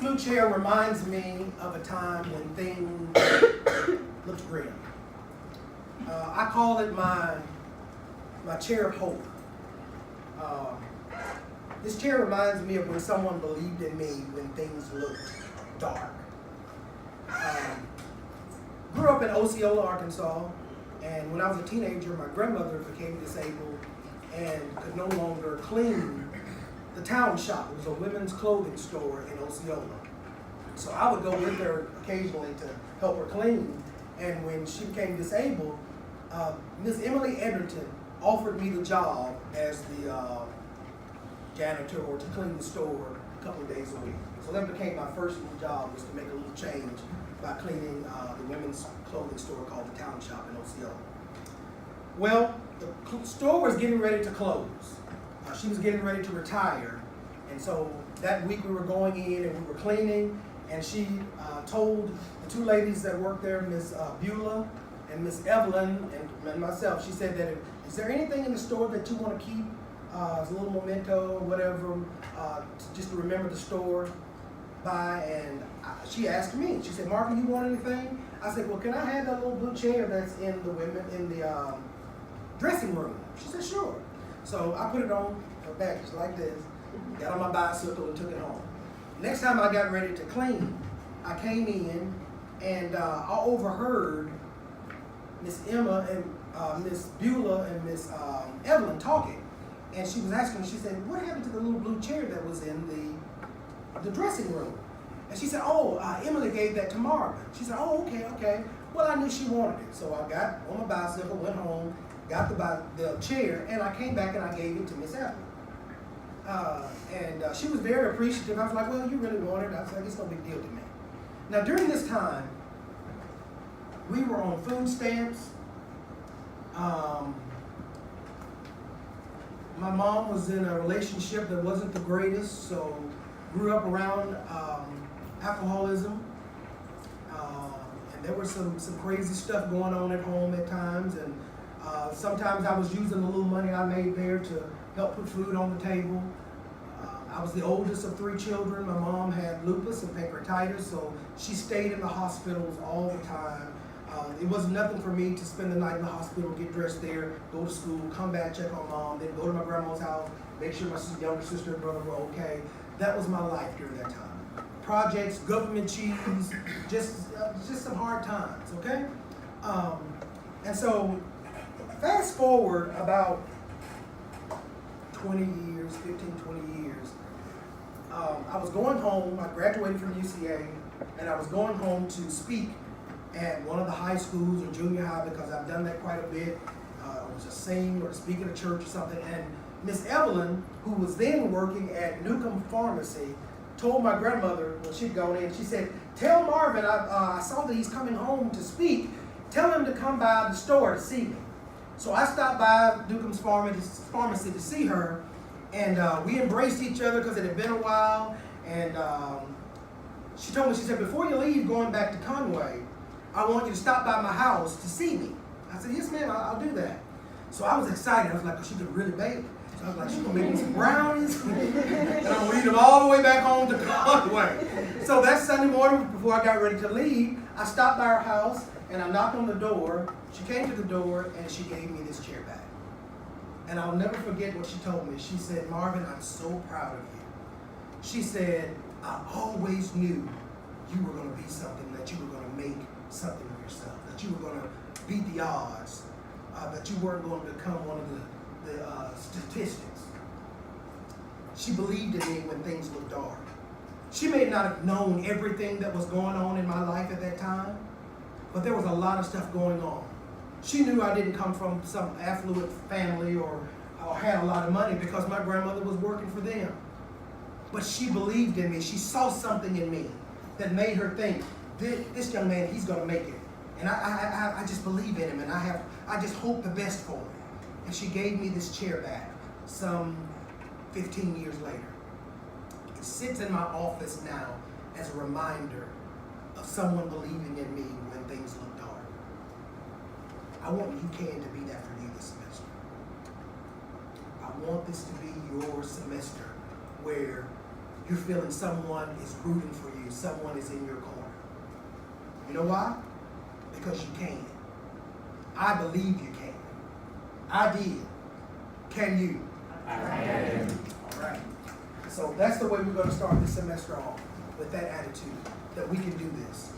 blue chair reminds me of a time when things looked grim. I call it my chair of hope. This chair reminds me of when someone believed in me when things looked dark. Grew up in Osceola, Arkansas, and when I was a teenager, my grandmother became disabled and could no longer clean the town shop. It was a women's clothing store in Osceola. So I would go with her occasionally to help her clean. And when she became disabled, Miss Emily Edgerton offered me the job as the janitor or to clean the store a couple of days a week. So that became my first little job, was to make a little change by cleaning the women's clothing store called the Town Shop in Osceola. Well, the store was getting ready to close. She was getting ready to retire. And so that week we were going in and we were cleaning, and she told the two ladies that worked there, Miss Beulah and Miss Evelyn and myself, she said that, is there anything in the store that you want to keep as a little memento or whatever, just to remember the store by? And she asked me, she said, Marvin, you want anything? I said, well, can I have that little blue chair that's in the dressing room? She said, sure. So I put it on her back just like this, got on my bicycle and took it home. Next time I got ready to clean, I came in and I overheard Miss Emma and Miss Beulah and Miss Evelyn talking. And she was asking me, she said, what happened to the little blue chair that was in the dressing room? And she said, oh, Emily gave that to Marvin. She said, oh, okay. Well, I knew she wanted it. So I got on my bicycle, went home, got the chair, and I came back and I gave it to Miss Evelyn. And she was very appreciative. I was like, well, you really want it? I was like, it's no big deal to me. Now, during this time, we were on food stamps. My mom was in a relationship that wasn't the greatest, so grew up around alcoholism. And there was some crazy stuff going on at home at times. And sometimes I was using the little money I made there to help put food on the table. I was the oldest of 3 children. My mom had lupus and pancreatitis, so she stayed in the hospitals all the time. It wasn't nothing for me to spend the night in the hospital, get dressed there, go to school, come back, check on mom, then go to my grandma's house, make sure my younger sister and brother were okay. That was my life during that time. Projects, government cheese, just some hard times, okay? And so, fast forward about 20 years, 15, 20 years, I was going home. I graduated from UCA, and I was going home to speak at one of the high schools or junior high, because I've done that quite a bit. I was just sing or speak at a church or something. And Miss Evelyn, who was then working at Newcomb Pharmacy, told my grandmother when she'd gone in, she said, tell Marvin, I saw that he's coming home to speak. Tell him to come by the store to see me. So I stopped by Newcomb's Pharmacy to see her, and we embraced each other because it had been a while. And she told me, she said, before you leave going back to Conway, I want you to stop by my house to see me. I said, yes, ma'am, I'll do that. So I was excited. I was like, she could really bake. So I was like, she's going to make me some brownies, and I'm going to eat them all the way back home to Conway. So that Sunday morning, before I got ready to leave, I stopped by her house, and I knocked on the door. She came to the door, and she gave me this chair back. And I'll never forget what she told me. She said, Marvin, I'm so proud of you. She said, I always knew you were going to be something, that you were going to make something of yourself, that you were going to beat the odds, that you weren't going to become one of the statistics. She believed in me when things looked dark. She may not have known everything that was going on in my life at that time, but there was a lot of stuff going on. She knew I didn't come from some affluent family or had a lot of money, because my grandmother was working for them. But she believed in me. She saw something in me that made her think, this young man, he's going to make it. And I just believe in him, and I just hope the best for him. And she gave me this chair back some 15 years later. It sits in my office now as a reminder of someone believing in me when things look dark. I want you can to be that for you this semester. I want this to be your semester where you're feeling someone is rooting for you, someone is in your corner. You know why? Because you can. I believe you can. I did. Can you? I can. All right. So that's the way we're going to start this semester off, with that attitude, that we can do this.